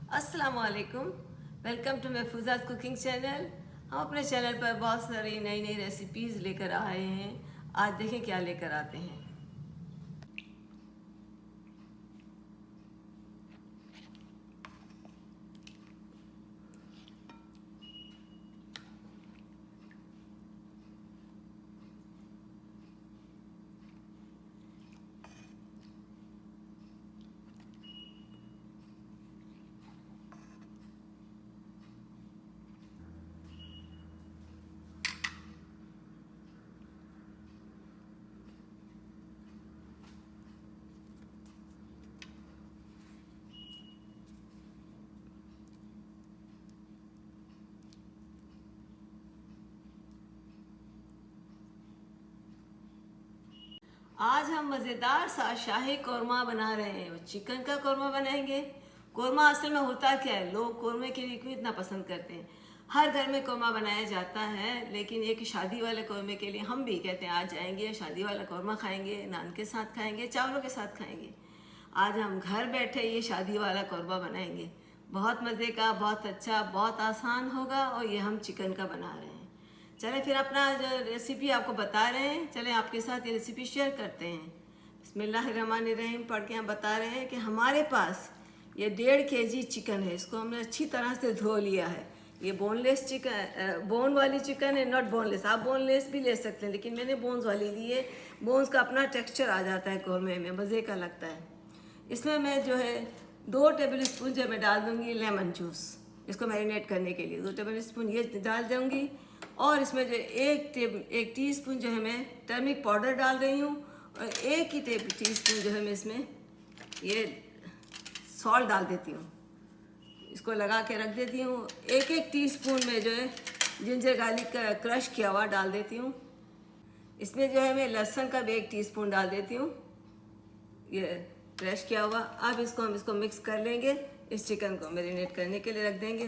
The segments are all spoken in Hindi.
अस्सलाम वालेकुम। Welcome to Mahfuza's cooking channel. हम अपने चैनल पर बहुत सारी नई नई रेसिपीज़ लेकर आए हैं। आज देखें क्या लेकर आते हैं। आज हम मज़ेदार सा शाही कौरमा बना रहे हैं। चिकन का कौरमा बनाएंगे। कौरमा असल में होता क्या है, लोग कौरमे के लिए क्यों इतना पसंद करते हैं। हर घर में कौरमा बनाया जाता है, लेकिन एक शादी वाले कौरमे के लिए हम भी कहते हैं आज जाएंगे शादी वाला कौरमा खाएंगे, नान के साथ खाएंगे, चावलों के साथ खाएंगे। आज हम घर बैठे ये शादी वाला कौरमा बनाएंगे। बहुत मज़े का, बहुत अच्छा, बहुत आसान होगा और ये हम चिकन का बना रहे हैं। चलें फिर अपना जो रेसिपी आपको बता रहे हैं, चलें आपके साथ ये रेसिपी शेयर करते हैं। बिस्मिल्लाहिर्रहमानिर्रहीम पढ़ के हम बता रहे हैं कि हमारे पास ये 1.5 kg चिकन है। इसको हमने अच्छी तरह से धो लिया है। ये बोनलेस चिकन, बोन वाली चिकन है, नॉट बोनलेस। आप बोनलेस भी ले सकते हैं, लेकिन मैंने बोन्स वाली ली है। बोन्स का अपना टेक्सचर आ जाता है कौरमे में, मज़े का लगता है। इसमें मैं जो है 2 टेबल स्पून जो मैं डाल दूँगी लेमन जूस, इसको मैरिनेट करने के लिए 2 टेबल स्पून ये डाल दूँगी। और इसमें जो एक टीस्पून जो है मैं टर्मिक पाउडर डाल रही हूँ, और एक ही टीस्पून जो है मैं इसमें ये सॉल्ट डाल देती हूँ। इसको लगा के रख देती हूँ। एक टीस्पून में जो है जिंजर गार्लिक का क्रश किया हुआ डाल देती हूँ। इसमें जो है मैं लहसुन का भी 1 टीस्पून डाल देती हूँ, ये क्रश किया हुआ। अब इसको मिक्स कर लेंगे। इस चिकन को मैरिनेट करने के लिए रख देंगे।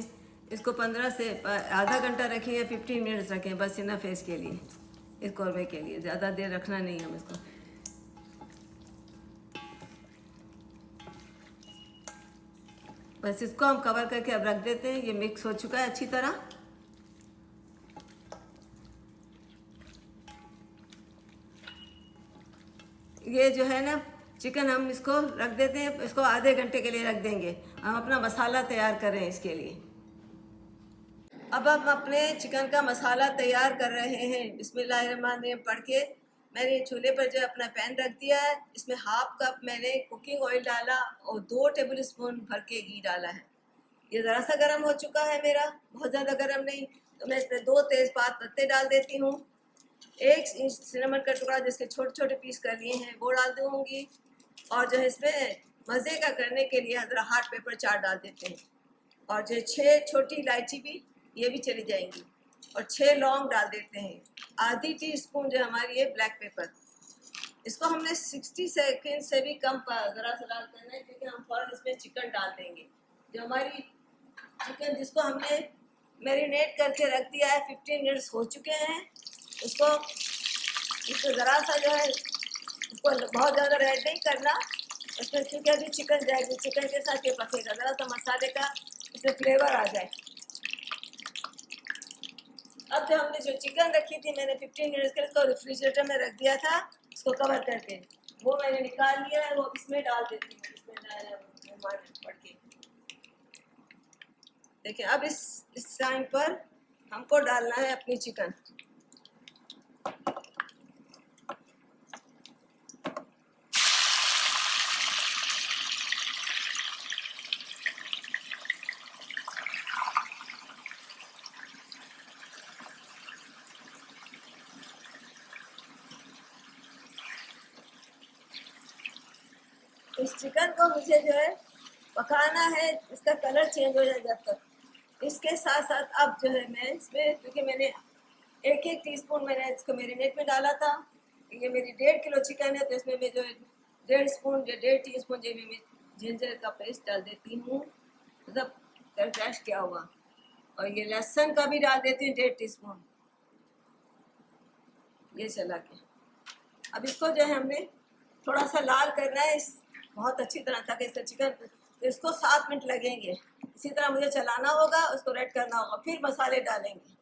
इसको 15 से आधा घंटा रखें या 15 मिनट्स रखें, बस इनफ है इसके लिए, इस कौरमे के लिए। ज़्यादा देर रखना नहीं है हम इसको। बस इसको हम कवर करके अब रख देते हैं। ये मिक्स हो चुका है अच्छी तरह। ये जो है ना चिकन, हम इसको रख देते हैं, इसको आधे घंटे के लिए रख देंगे। हम अपना मसाला तैयार कर रहे हैं इसके लिए। अब हम अपने चिकन का मसाला तैयार कर रहे हैं। बिस्मिल्लाहिर्रहमानिर्रहीम पढ़ के मैंने चूल्हे पर जो अपना पैन रख दिया है। इसमें हाफ कप मैंने कुकिंग ऑयल डाला और 2 टेबल स्पून भर के घी डाला है। ये ज़रा सा गर्म हो चुका है मेरा, बहुत ज़्यादा गर्म नहीं। तो मैं इसमें 2 तेज़पात पत्ते डाल देती हूँ। 1 इंच सिनेमन का टुकड़ा जिसके छोटे छोटे पीस कर लिए हैं वो डाल दूँगी। और जो है इसमें मज़े का करने के लिए ज़रा हार्ड पेपर चाट डाल देते हैं। और जो 6 छोटी इलायची भी, ये भी चली जाएंगी। और 6 लौंग डाल देते हैं। आधी टीस्पून जो हमारी है ब्लैक पेपर। इसको हमने 60 सेकेंड से भी कम पर ज़रा सा लाल करना है, क्योंकि हम फ़ौरन इसमें चिकन डाल देंगे। जो हमारी चिकन जिसको हमने मैरिनेट करके रख दिया है, 15 मिनट्स हो चुके हैं। इसको ज़रा सा जो है, इसको बहुत ज़्यादा रेड नहीं करना इसमें, क्योंकि अभी चिकन जाएगी, चिकन के साथ ये पकेगा। ज़रा सा मसाले का इसमें फ्लेवर आ जाए। अब जो हमने जो चिकन रखी थी मैंने 15 मिनट्स के लिए, इसको रेफ्रिजरेटर में रख दिया था इसको कवर करके, वो मैंने निकाल लिया है। वो इसमें डाल देती हूँ। इसमें पड़ के देखिए। अब इस टाइम पर हमको डालना है अपनी चिकन। इस चिकन को मुझे जो है पकाना है, इसका कलर चेंज हो जाए जब तक। इसके साथ साथ अब जो है मैं इसमें, क्योंकि मैंने एक टीस्पून मैंने इसको मैरिनेट में डाला था। ये मेरी 1.5 किलो चिकन है, तो इसमें मैं जो है 1.5 टीस्पून जो मैं जिंजर का पेस्ट डाल देती हूँ, मतलब क्रश किया हुआ। और ये लहसुन का भी डाल देती हूँ 1.5 टीस्पून, ये चला के। अब इसको जो है हमने थोड़ा सा लाल करना है, बहुत अच्छी तरह, ताकि इसका चिकन तो इसको 7 मिनट लगेंगे। इसी तरह मुझे चलाना होगा, उसको रेड करना होगा, फिर मसाले डालेंगे।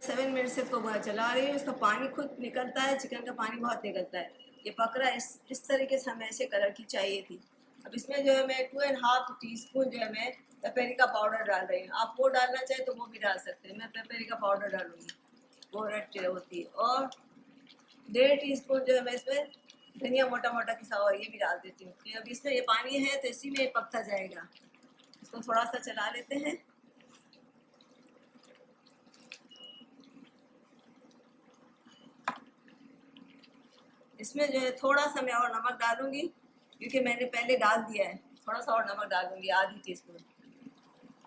7 मिनट से इसको चला रही हूँ। इसका पानी खुद निकलता है, चिकन का पानी बहुत निकलता है। ये पक रहा है, इस तरीके से हमें ऐसे कलर की चाहिए थी। अब इसमें जो है मैं 2.5 टीस्पून जो है मैं पेपरिका पाउडर डाल रही हूँ। आप वो डालना चाहें तो वो भी डाल सकते हैं। मैं पेपरिका पाउडर डालूंगी, वो रेड होती है। और 1.5 टीस्पून जो है मैं इसमें धनिया मोटा मोटा पिसा हुआ ये भी डाल देती हूँ। कि अब इसमें ये पानी है तो इसी में पकता जाएगा। इसको थोड़ा सा चला लेते हैं। इसमें जो है थोड़ा सा मैं और नमक डालूंगी, क्योंकि मैंने पहले डाल दिया है। थोड़ा सा और नमक डालूंगी, आधी टीस्पून।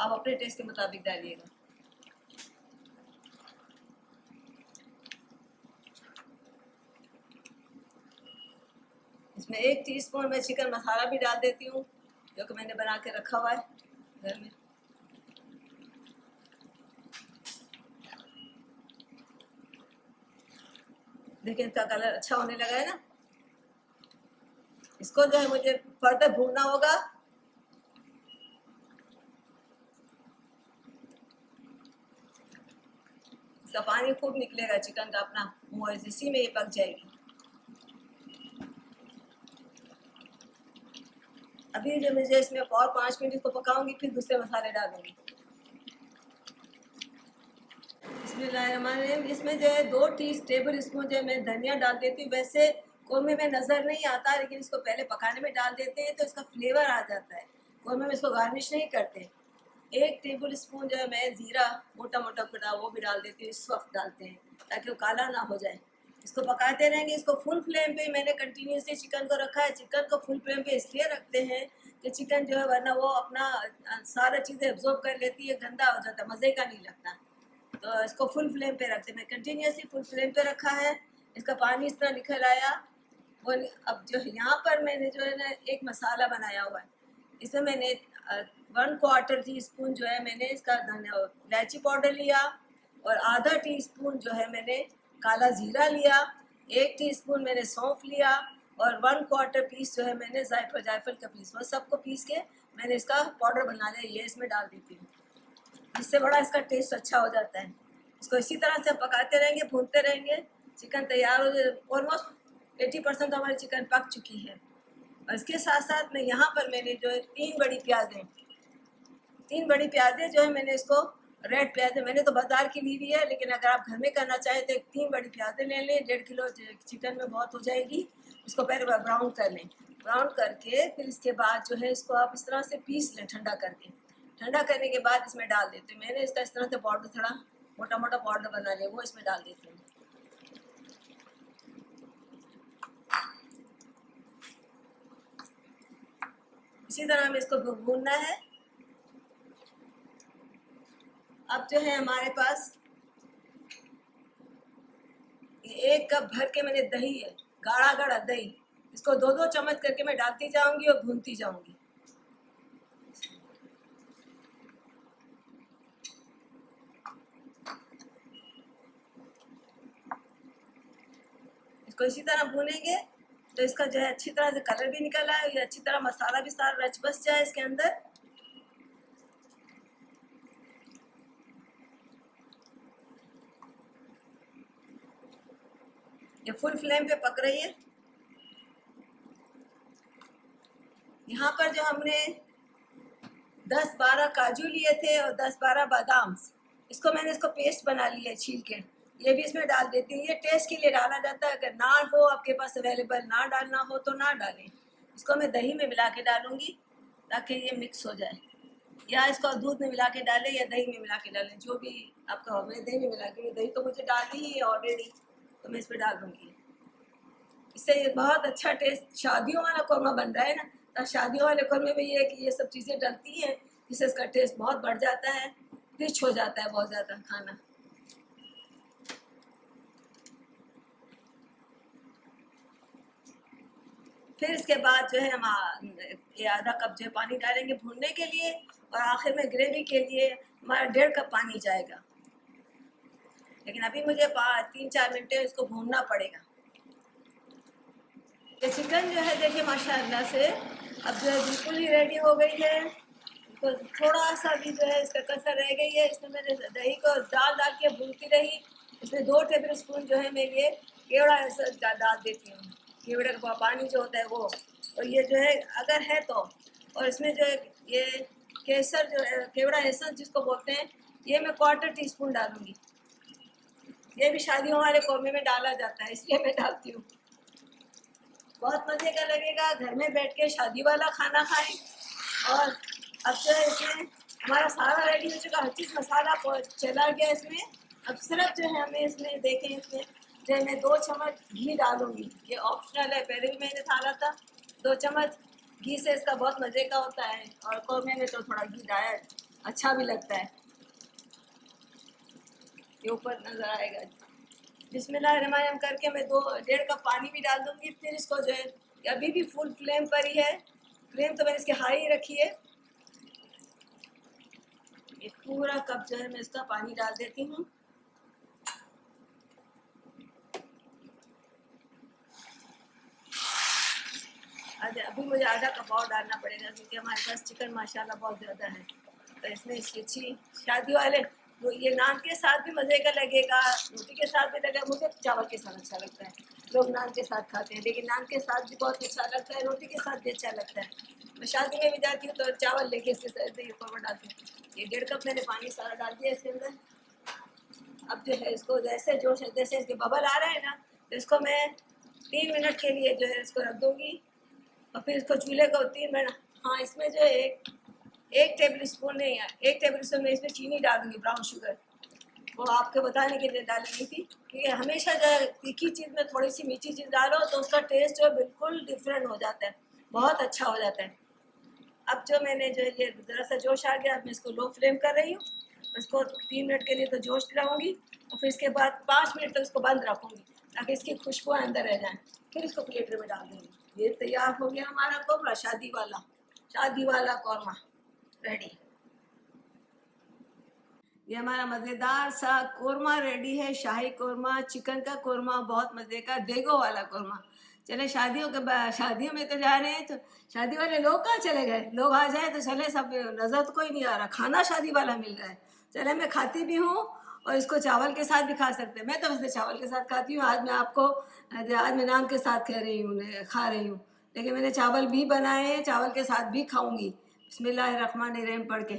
आप अपने टेस्ट के मुताबिक डालिएगा। इसमें 1 टीस्पून मैं चिकन मसाला भी डाल देती हूँ, जो कि मैंने बना के रखा हुआ है घर में। देखिए इसका कलर अच्छा होने लगा है ना। इसको जो है मुझे फर्दर भूनना होगा। इसका पानी खूब निकलेगा चिकन का अपना मुँह, इसी में ये पक जाएगी। अभी जो मुझे इसमें और 5 मिनट इसको पकाऊंगी, फिर दूसरे मसाले डालूंगी। इसमें जो है 2 टेबल स्पून जो है मैं धनिया डाल देती हूँ। वैसे कौरमे में नज़र नहीं आता, लेकिन इसको पहले पकाने में डाल देते हैं तो इसका फ्लेवर आ जाता है। कौरमे में इसको गार्निश नहीं करते। 1 टेबल स्पून जो है मैं ज़ीरा मोटा मोटा कुटा वो भी डाल देती हूँ। इस वक्त डालते हैं ताकि वो काला ना हो जाए। इसको पकाते रहेंगे। इसको फुल फ्लेम पे मैंने कंटिन्यूसली चिकन को रखा है। चिकन को फुल फ्लेम पे इसलिए रखते हैं कि चिकन जो है वरना वो अपना सारा चीज़ें एब्जॉर्ब कर लेती है, गंदा हो जाता है, मज़े का नहीं लगता। तो इसको फुल फ्लेम पे रखते हैं। मैं कंटिन्यूसली फुल फ्लेम पे रखा है। इसका पानी इस तरह निकल आया। वो अब जो यहाँ पर मैंने जो है ना एक मसाला बनाया हुआ है। इसमें मैंने 1/4 टीस्पून जो है मैंने इसका इलायची पाउडर लिया, और आधा टीस्पून जो है मैंने काला ज़ीरा लिया, 1 टीस्पून मैंने सौंफ लिया, और 1/4 पीस जो है मैंने जायफल का पीस, वो सबको पीस के मैंने इसका पाउडर बना लिया। ये इसमें डाल देती हूँ, जिससे बड़ा इसका टेस्ट अच्छा हो जाता है। इसको इसी तरह से पकाते रहेंगे, भूनते रहेंगे। चिकन तैयार हो जाए। ऑलमोस्ट 80% तो हमारी चिकन पक चुकी है। और इसके साथ साथ में यहाँ पर मैंने जो है 3 बड़ी प्याज़ें जो है मैंने इसको रेड प्याज़ें मैंने तो बाजार की ली हुई है, लेकिन अगर आप घर में करना चाहें तो 3 बड़ी प्याज़ें ले लें। 1.5 किलो चिकन में बहुत हो जाएगी। इसको पहले ब्राउन कर लें। ब्राउन करके फिर इसके बाद जो है इसको आप इस तरह से पीस लें ठंडा करके। ठंडा करने के बाद इसमें डाल देते हैं। मैंने इसका इस तरह से पाउडर थोड़ा मोटा मोटा पाउडर बना लिया, वो इसमें डाल देती हूँ। इसी तरह हमें इसको भूनना है। अब जो है हमारे पास 1 कप भर के मैंने दही है, गाढ़ा गाढ़ा दही। इसको 2-2 चम्मच करके मैं डालती जाऊंगी और भूनती जाऊंगी। इसको इसी तरह भूनेंगे तो इसका जो है अच्छी तरह से कलर भी निकल आए, ये अच्छी तरह मसाला भी सारा रच बस जाए इसके अंदर। ये फुल फ्लेम पे पक रही है। यहाँ पर जो हमने 10-12 काजू लिए थे और 10-12 बादाम, इसको मैंने इसको पेस्ट बना लिया है छील के। ये भी इसमें डाल देती हूँ। ये टेस्ट के लिए डाला जाता है। अगर ना हो आपके पास अवेलेबल, ना डालना हो तो ना डालें। इसको मैं दही में मिला के डालूंगी ताकि ये मिक्स हो जाए, या इसको दूध में मिला के डालें या दही में मिला के डालें, जो भी आपका हो। मैं दही में मिला के, दही तो मुझे डाली ही है ऑलरेडी, तो मैं इस पर डाल दूँगी। इससे ये बहुत अच्छा टेस्ट शादियों वाला कौरमा बन रहा है ना। तो शादियों वाले कौरमे में ये है कि ये सब चीज़ें डलती हैं, जिससे इसका टेस्ट बहुत बढ़ जाता है, रिच हो जाता है बहुत ज़्यादा खाना। फिर इसके बाद जो है हम ये आधा कप जो है पानी डालेंगे भूनने के लिए, और आखिर में ग्रेवी के लिए हमारा 1.5 कप पानी जाएगा। लेकिन अभी मुझे 3-4 मिनट इसको भूनना पड़ेगा। ये चिकन जो है देखिए माशाल्लाह से अब जो है बिल्कुल ही रेडी हो गई है। तो थोड़ा सा भी जो है इसका कसर रह गई है। इसमें मैंने दही को डाल डाल के भूनती रही। इसमें 2 टेबल स्पून जो है मैं ये केवड़ा ऐसा डाल देती हूँ, केवड़े का पानी जो होता है वो। और ये जो है अगर है तो, और इसमें जो है ये केसर जो है केवड़ा एसेंस जिसको बोलते हैं, ये मैं 1/4 टीस्पून डालूँगी। ये भी शादियों वाले कौरमे में डाला जाता है, इसलिए मैं डालती हूँ। बहुत मज़े का लगेगा, घर में बैठ के शादी वाला खाना खाएं। और अब जो है इसमें हमारा सारा रेडी हो चुका, हर चीज़ मसाला चला गया इसमें। अब सिर्फ जो है हमें इसमें देखें, इसमें जो है मैं 2 चम्मच घी डालूँगी। ये ऑप्शनल है, पहले भी मैंने डाला था। 2 चम्मच घी से इसका बहुत मज़े का होता है, और कौरमे में तो थोड़ा घी डाया अच्छा भी लगता है। ये ऊपर नज़र आएगा। बिस्मिल्लाहिर्रहमानिर्रहीम करके मैं 1.5 कप पानी भी डाल दूँगी। फिर इसको जो है अभी भी फुल फ्लेम पर ही है, फ्लेम तो मैंने इसकी हाई रखी है। ये पूरा कप जो है मैं इसका पानी डाल देती हूँ। अभी मुझे आधा कप और डालना पड़ेगा, क्योंकि हमारे पास चिकन माशाल्लाह बहुत ज़्यादा है। तो इसमें इसकी अच्छी शादी वाले तो ये नान के साथ भी मज़े का लगेगा, रोटी के साथ भी लगेगा। मुझे चावल के साथ अच्छा लगता है, लोग नान के साथ खाते हैं, लेकिन नान के साथ भी बहुत अच्छा लगता है, रोटी के साथ भी अच्छा लगता है। मैं शादी में भी जाती हूँ तो चावल लेके इसके साथ ये ऊपर डालती हूँ। ये 1.5 कप मैंने पानी सारा डाल दिया इसके अंदर। अब जो है इसको जैसे इसके बबल आ रहे हैं ना, तो इसको मैं 3 मिनट के लिए जो है इसको रख दूँगी। और फिर इसको चूल्हे को 3 मिनट, हाँ इसमें जो है एक टेबल स्पून नहीं है, 1 टेबल स्पून में इसमें चीनी डालूंगी, ब्राउन शुगर। वो आपके बताने के लिए डाली नहीं थी, क्योंकि हमेशा जो है तीखी चीज़ में थोड़ी सी मीठी चीज़ डालो तो उसका टेस्ट जो है बिल्कुल डिफरेंट हो जाता है, बहुत अच्छा हो जाता है। अब जो मैंने जो ये ज़रा सा जोश आ गया, अब मैं इसको लो फ्लेम कर रही हूँ। इसको 3 मिनट के लिए तो जोश दिलाऊँगी, और फिर इसके बाद 5 मिनट तक इसको बंद रखूँगी, ताकि इसकी खुशबू अंदर रह जाए। फिर इसको प्लेट में डाल दूँगी। ये तैयार हो गया हमारा कौरमा, शादी वाला कौरमा रेडी। ये हमारा मज़ेदार सा कौरमा रेडी है, शाही कौरमा, चिकन का कौरमा, बहुत मज़े का देगो वाला कौरमा। चले शादियों में तो जा रहे हैं, तो शादी वाले लोग कहाँ चले गए? लोग आ जाए तो चले, सब नज़र तो कोई नहीं आ रहा, खाना शादी वाला मिल रहा है। चले मैं खाती भी हूँ, और इसको चावल के साथ भी खा सकते हैं। मैं तो वैसे चावल के साथ खाती हूँ। आज मैं नान के साथ खा रही हूँ, लेकिन मैंने चावल भी बनाए हैं, चावल के साथ भी खाऊंगी। बिस्मिल्लाहिर्रहमानिर्रहीम पढ़ के।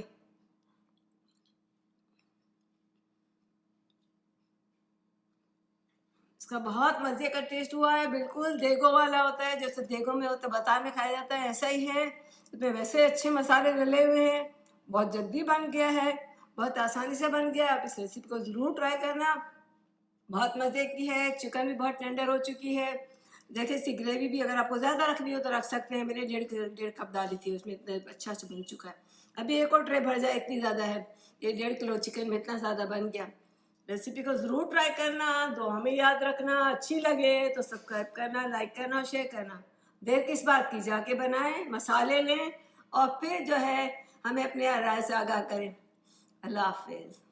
इसका बहुत मज़े का टेस्ट हुआ है, बिल्कुल देगो वाला होता है, जैसे देगो में होता है, बाजार में खाया जाता है, ऐसा ही है। इसमें वैसे अच्छे मसाले डले हुए हैं, बहुत जल्दी बन गया है, बहुत आसानी से बन गया। आप इस रेसिपी को ज़रूर ट्राई करना, बहुत मज़े की है। चिकन भी बहुत टेंडर हो चुकी है। जैसे इसकी ग्रेवी भी अगर आपको ज़्यादा रखनी हो तो रख सकते हैं। मैंने 1.5 कप डाली थी उसमें, इतना अच्छा से बन चुका है। अभी एक और ट्रे भर जाए, इतनी ज़्यादा है। ये 1.5 किलो चिकन में इतना ज़्यादा बन गया। रेसिपी को ज़रूर ट्राई करना, तो हमें याद रखना। अच्छी लगे तो सब्सक्राइब करना, लाइक करना और शेयर करना। देर किस बात की, जाके बनाएं, मसाले लें, और फिर जो है हमें अपने राय से आगाह करें। अल्लाह हाफिज़।